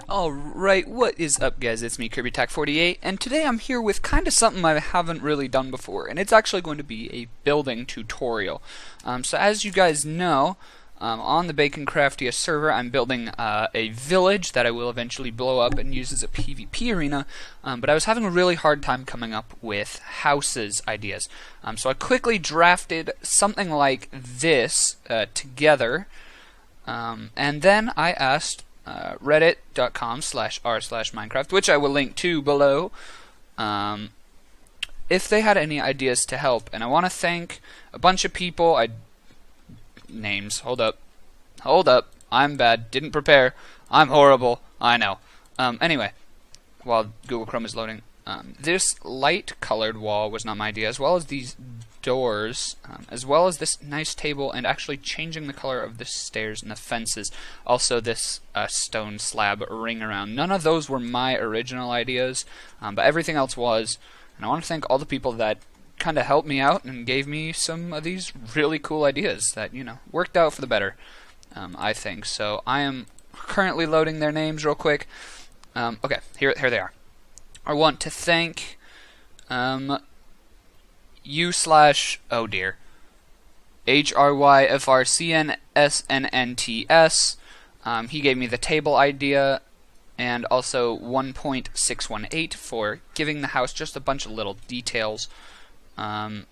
Alright, what is up guys, it's me KirbyTac48, and today I'm here with kinda something I haven't really done before, and it's actually going to be a building tutorial. So as you guys know, on the Baconcraftia server I'm building a village that I will eventually blow up and use as a PvP arena, but I was having a really hard time coming up with houses ideas. So I quickly drafted something like this together, and then I asked reddit.com/r/Minecraft, which I will link to below, if they had any ideas to help. And I want to thank a bunch of people. Names. Hold up, I'm bad, didn't prepare, I'm horrible, I know. Anyway, while Google Chrome is loading, this light colored wall was not my idea, as well as these doors, as well as this nice table, and actually changing the color of the stairs and the fences. Also this stone slab ring around. None of those were my original ideas, but everything else was. And I want to thank all the people that kind of helped me out and gave me some of these really cool ideas that, you know, worked out for the better, I think. So I am currently loading their names real quick. Okay, here they are. I want to thank oh dear, HRYFRCNSNNTS. He gave me the table idea, and also 1.618 for giving the house just a bunch of little details. And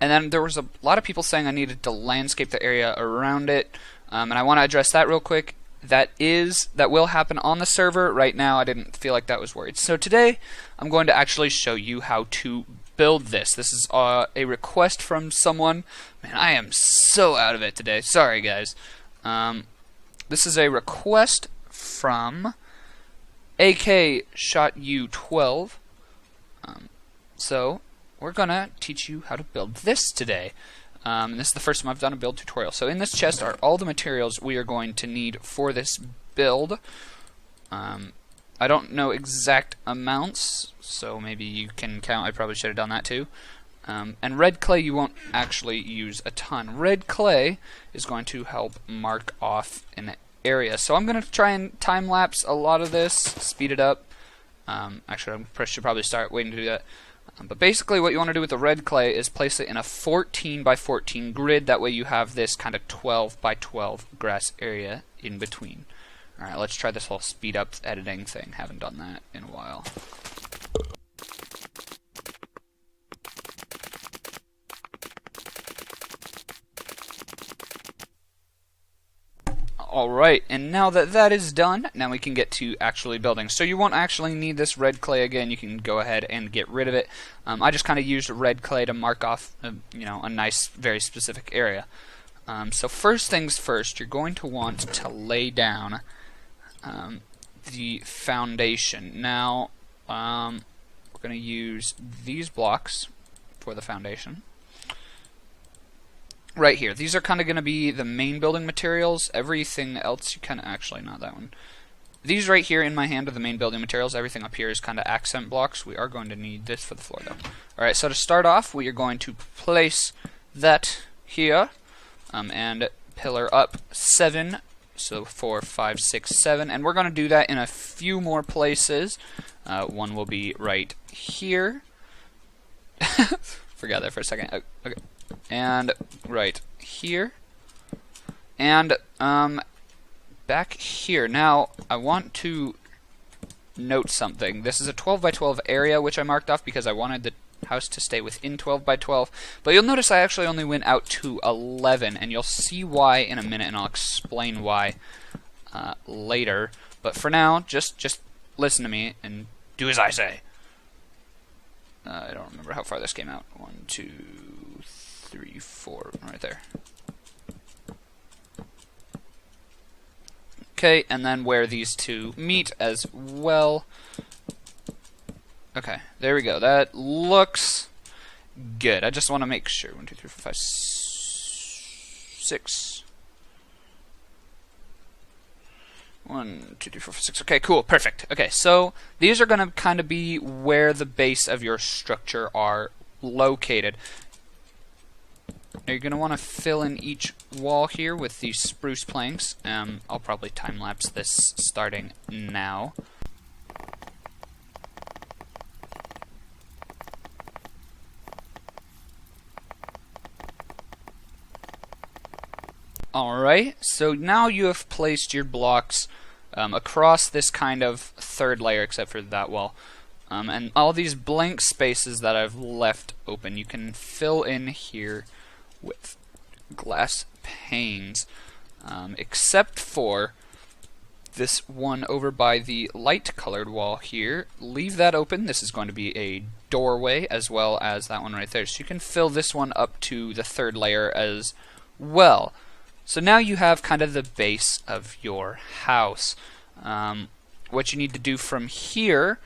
then there was a lot of people saying I needed to landscape the area around it, and I want to address that real quick. That will happen on the server. Right now I didn't feel like that was worried. So today I'm going to actually show you how to build this. This is a request from someone. Man, I am so out of it today. Sorry guys. This is a request from AK-ShotU12. So we're gonna teach you how to build this today. This is the first time I've done a build tutorial. So in this chest are all the materials we are going to need for this build. I don't know exact amounts, so maybe you can count. I probably should have done that too. And red clay you won't actually use a ton. Red clay is going to help mark off an area. So I'm going to try and time-lapse a lot of this, speed it up. Actually, I should probably start waiting to do that. But basically what you want to do with the red clay is place it in a 14 by 14 grid. That way you have this kind of 12 by 12 grass area in between. Alright, let's try this whole speed up editing thing. Haven't done that in a while. Alright, and now that that is done, now we can get to actually building. So you won't actually need this red clay again. You can go ahead and get rid of it. I just kind of used red clay to mark off, you know, a nice, very specific area. So first things first, you're going to want to lay down the foundation. Now, we're going to use these blocks for the foundation. Right here. These are kind of going to be the main building materials. Everything else, you kind of, actually not that one. These right here in my hand are the main building materials. Everything up here is kind of accent blocks. We are going to need this for the floor though. Alright, so to start off, we are going to place that here, and pillar up 7. So 4, 5, 6, 7. And we're going to do that in a few more places. One will be right here. Forgot that for a second. Okay. And right here, and back here. Now I want to note something. This is a 12 by 12 area which I marked off because I wanted the house to stay within 12 by 12, but you'll notice I actually only went out to 11, and you'll see why in a minute, and I'll explain why later. But for now, just listen to me and do as I say. I don't remember how far this came out. 1, 2, 3, 4, right there. Okay, and then where these two meet as well. Okay, there we go. That looks good. I just want to make sure. 1, 2, 3, 4, 5, 6. 1, 2, 3, 4, 5, 6. Okay, cool, perfect. Okay, so these are going to kind of be where the base of your structure are located. Now you're going to want to fill in each wall here with these spruce planks. I'll probably time-lapse this starting now. Alright, so now you have placed your blocks across this kind of third layer, except for that wall. And all these blank spaces that I've left open, you can fill in here with glass panes, except for this one over by the light colored wall here. Leave that open. This is going to be a doorway, as well as that one right there. So you can fill this one up to the third layer as well. So now you have kind of the base of your house. What you need to do from here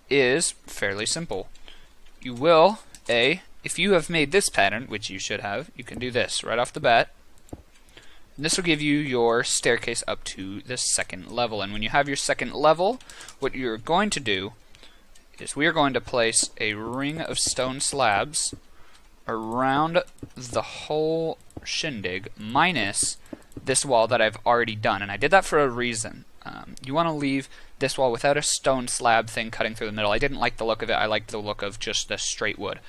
is fairly simple. You will, if you have made this pattern, which you should have, you can do this right off the bat. And this will give you your staircase up to the second level. And when you have your second level, what you're going to do is we are going to place a ring of stone slabs around the whole shindig, minus this wall that I've already done. And I did that for a reason. You want to leave this wall without a stone slab thing cutting through the middle. I didn't like the look of it. I liked the look of just the straight wood.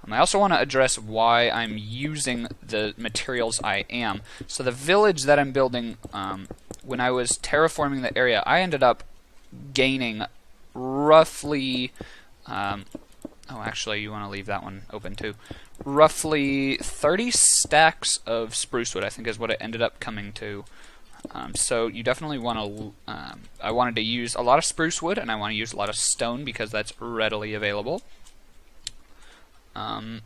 I also want to address why I'm using the materials I am. So the village that I'm building, when I was terraforming the area, I ended up gaining roughly... oh, actually, you want to leave that one open too. Roughly 30 stacks of spruce wood, I think is what it ended up coming to. So you definitely want to... I wanted to use a lot of spruce wood, and I want to use a lot of stone because that's readily available. And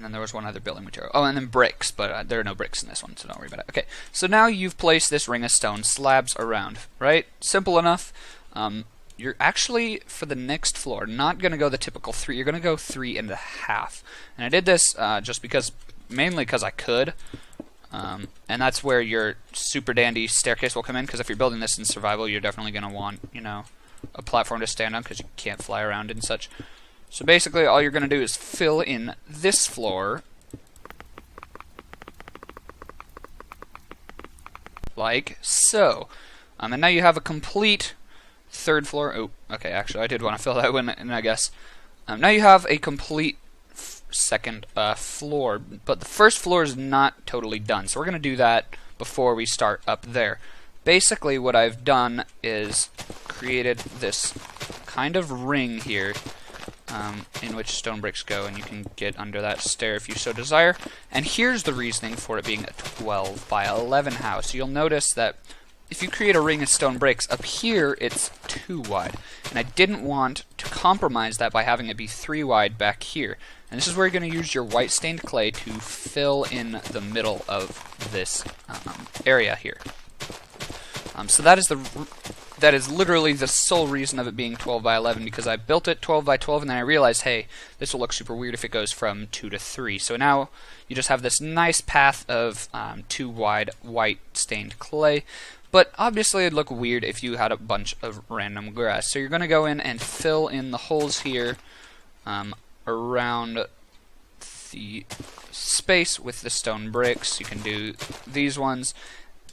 then there was one other building material. Oh, and then bricks, but there are no bricks in this one, so don't worry about it. Okay, so now you've placed this ring of stone slabs around, right? Simple enough. You're actually, for the next floor, not going to go the typical 3. You're going to go 3.5. And I did this just because, mainly because I could. And that's where your super dandy staircase will come in, because if you're building this in survival, you're definitely going to want, you know, a platform to stand on, because you can't fly around and such. So basically, all you're going to do is fill in this floor, like so. And now you have a complete third floor. Oh, okay, actually, I did want to fill that in, I guess. Now you have a complete second floor, but the first floor is not totally done, so we're going to do that before we start up there. Basically, what I've done is created this kind of ring here, in which stone bricks go, and you can get under that stair if you so desire. And here's the reasoning for it being a 12 by 11 house. You'll notice that if you create a ring of stone bricks, up here it's 2 wide. And I didn't want to compromise that by having it be 3 wide back here. And this is where you're going to use your white stained clay to fill in the middle of this area here. So that is literally the sole reason of it being 12 by 11, because I built it 12 by 12 and then I realized, hey, this will look super weird if it goes from 2 to 3. So now you just have this nice path of 2 wide white stained clay. But obviously it'd look weird if you had a bunch of random grass. So you're going to go in and fill in the holes here around the space with the stone bricks. You can do these ones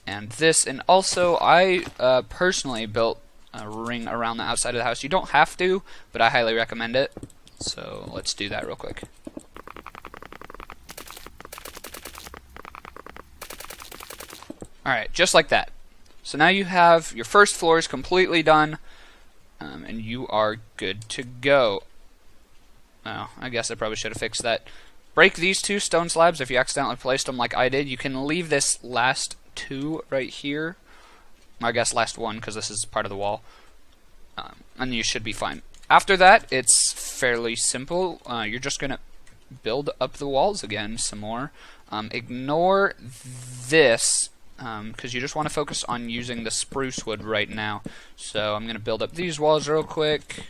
and this. And also I personally built a ring around the outside of the house. You don't have to, but I highly recommend it. So let's do that real quick. Alright, just like that. So now you have your first floor is completely done, and you are good to go. Oh, I guess I probably should have fixed that. Break these 2 stone slabs if you accidentally placed them like I did. You can leave this last 2 right here. I guess last 1, because this is part of the wall. And you should be fine. After that, it's fairly simple. You're just going to build up the walls again some more. Ignore this, because you just want to focus on using the spruce wood right now. So I'm going to build up these walls real quick.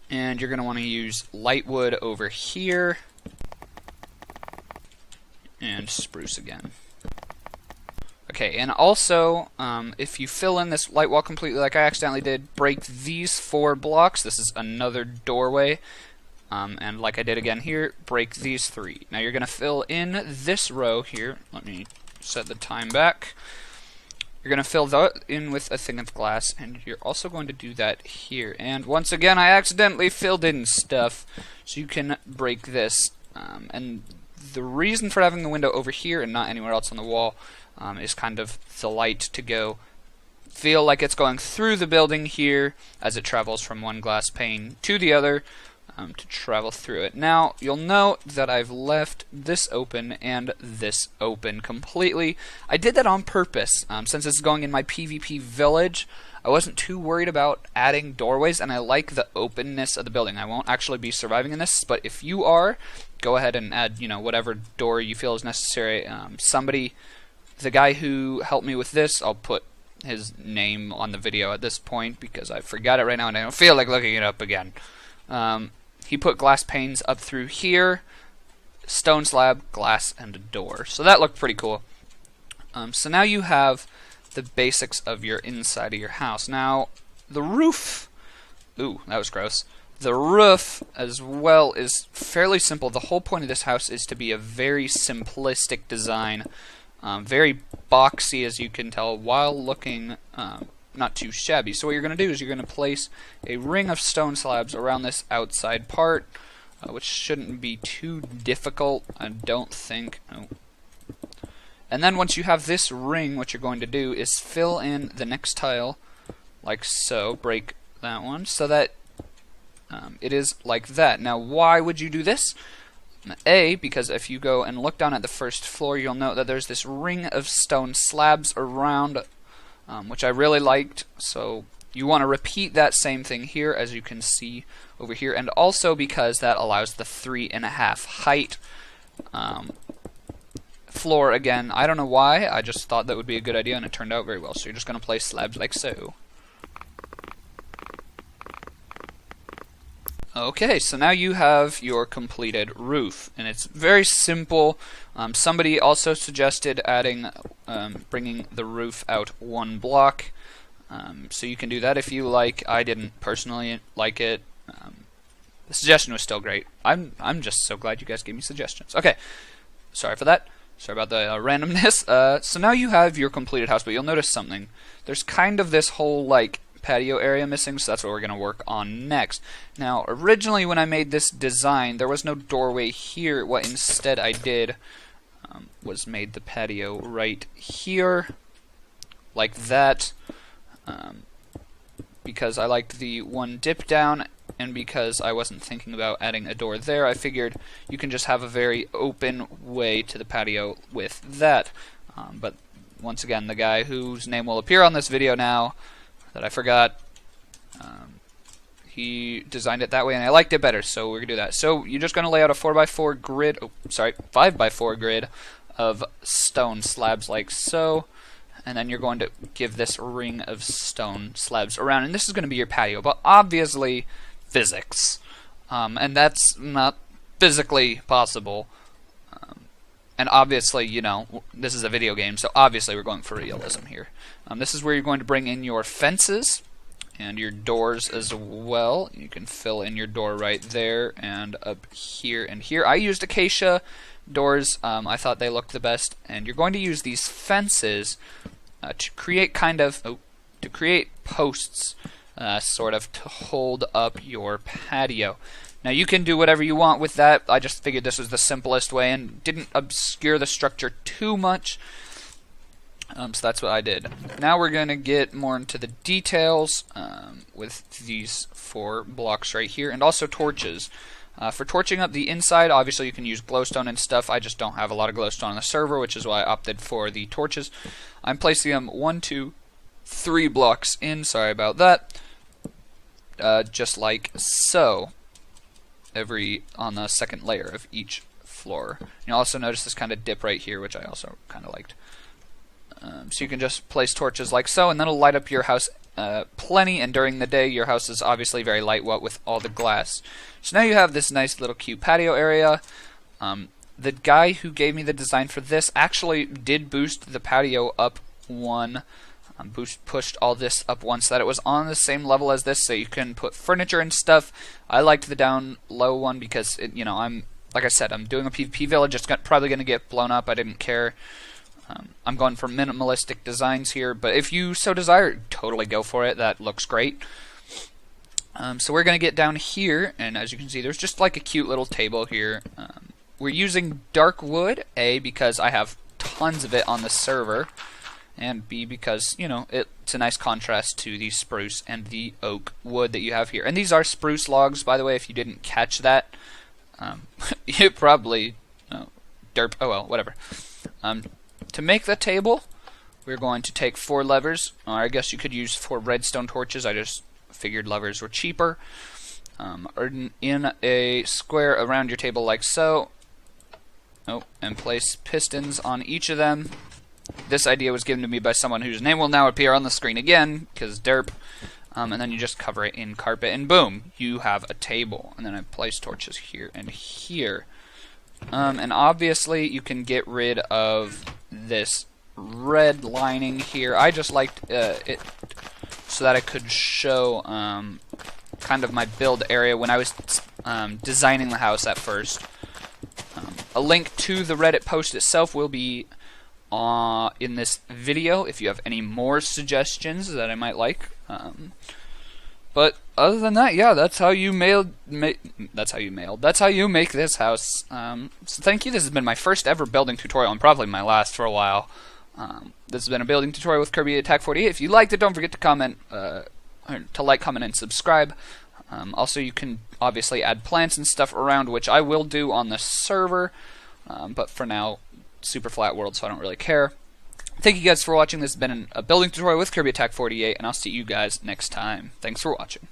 And you're going to want to use light wood over here. And spruce again. Okay, and also, if you fill in this light wall completely like I accidentally did, break these 4 blocks. This is another doorway. And like I did again here, break these 3. Now you're going to fill in this row here. Let me set the time back. You're going to fill that in with a thing of glass, and you're also going to do that here. And once again, I accidentally filled in stuff, so you can break this. And the reason for having the window over here and not anywhere else on the wall is kind of the light to feel like it's going through the building here as it travels from one glass pane to the other. To travel through it. Now, you'll note that I've left this open and this open completely. I did that on purpose. Since it's going in my PvP village, I wasn't too worried about adding doorways, and I like the openness of the building. I won't actually be surviving in this, but if you are, go ahead and add, whatever door you feel is necessary. The guy who helped me with this, I'll put his name on the video at this point because I forgot it right now and I don't feel like looking it up again. He put glass panes up through here, stone slab, glass, and a door. So that looked pretty cool. So now you have the basics of your inside of your house. Now, the roof, ooh, that was gross. The roof as well is fairly simple. The whole point of this house is to be a very simplistic design, very boxy as you can tell, while looking not too shabby. So what you're going to do is you're going to place a ring of stone slabs around this outside part, which shouldn't be too difficult, I don't think. Oh. And then once you have this ring, what you're going to do is fill in the next tile, like so. Break that one, so that it is like that. Now, why would you do this? Because if you go and look down at the first floor, you'll note that there's this ring of stone slabs around, which I really liked, so you want to repeat that same thing here, as you can see over here, and also because that allows the 3.5 height floor again. I don't know why, I just thought that would be a good idea, and it turned out very well. So you're just going to place slabs like so. Okay, so now you have your completed roof, and it's very simple. Somebody also suggested adding, bringing the roof out 1 block, so you can do that if you like. I didn't personally like it. The suggestion was still great. I'm just so glad you guys gave me suggestions. Okay, sorry for that. Sorry about the randomness. So now you have your completed house, but you'll notice something. There's kind of this whole patio area missing, so that's what we're going to work on next. Now, originally when I made this design, there was no doorway here. What instead I did was made the patio right here, like that, because I liked the one dip down, and because I wasn't thinking about adding a door there, I figured you can just have a very open way to the patio with that. But once again, the guy whose name will appear on this video now, that I forgot, he designed it that way and I liked it better, so we're going to do that. So you're just going to lay out a 4x4 grid, 5x4 grid of stone slabs like so, and then you're going to give this ring of stone slabs around, and this is going to be your patio, but obviously physics, and that's not physically possible. And obviously, this is a video game, so obviously we're going for realism here. This is where you're going to bring in your fences and your doors as well. You can fill in your door right there and up here and here. I used acacia doors. I thought they looked the best. And you're going to use these fences to create to create posts, sort of, to hold up your patio. Now you can do whatever you want with that. I just figured this was the simplest way and didn't obscure the structure too much. So that's what I did. Now we're going to get more into the details with these 4 blocks right here, and also torches. For torching up the inside, obviously you can use glowstone and stuff. I just don't have a lot of glowstone on the server, which is why I opted for the torches. I'm placing them 1, 2, 3 blocks in. Sorry about that. Just like so. On the second layer of each floor. You'll also notice this kind of dip right here, which I also kind of liked. So you can just place torches like so, and that'll light up your house plenty, and during the day your house is obviously very light, what with all the glass. So now you have this nice little cute patio area. The guy who gave me the design for this actually did boost the patio up one. Pushed all this up one so that it was on the same level as this, so you can put furniture and stuff. I liked the down low one because like I said, I'm doing a PvP village. It's probably going to get blown up. I didn't care. I'm going for minimalistic designs here, but if you so desire, totally go for it. That looks great. So we're going to get down here, and as you can see, there's just like a cute little table here. We're using dark wood, A, because I have tons of it on the server, and B, because, it's a nice contrast to the spruce and the oak wood that you have here. And these are spruce logs, by the way, if you didn't catch that. You probably... derp. Oh well, whatever. To make the table, we're going to take 4 levers. Or I guess you could use 4 redstone torches. I just figured levers were cheaper. In a square around your table like so. And place pistons on each of them. This idea was given to me by someone whose name will now appear on the screen again, because derp. And then you just cover it in carpet, and boom, you have a table. And then I place torches here and here. And obviously, you can get rid of this red lining here. I just liked it so that I could show kind of my build area when I was designing the house at first. A link to the Reddit post itself will be in this video if you have any more suggestions that I might like. But other than that, yeah, that's how you that's how you make this house. So thank you. This has been my first ever building tutorial, and probably my last for a while. This has been a building tutorial with Kirby Attack 48. If you liked it, don't forget to comment, to like, comment, and subscribe. Also, you can obviously add plants and stuff around, which I will do on the server. But for now, super flat world, so I don't really care. Thank you guys for watching. This has been a building tutorial with Kirby Attack 48, and I'll see you guys next time. Thanks for watching.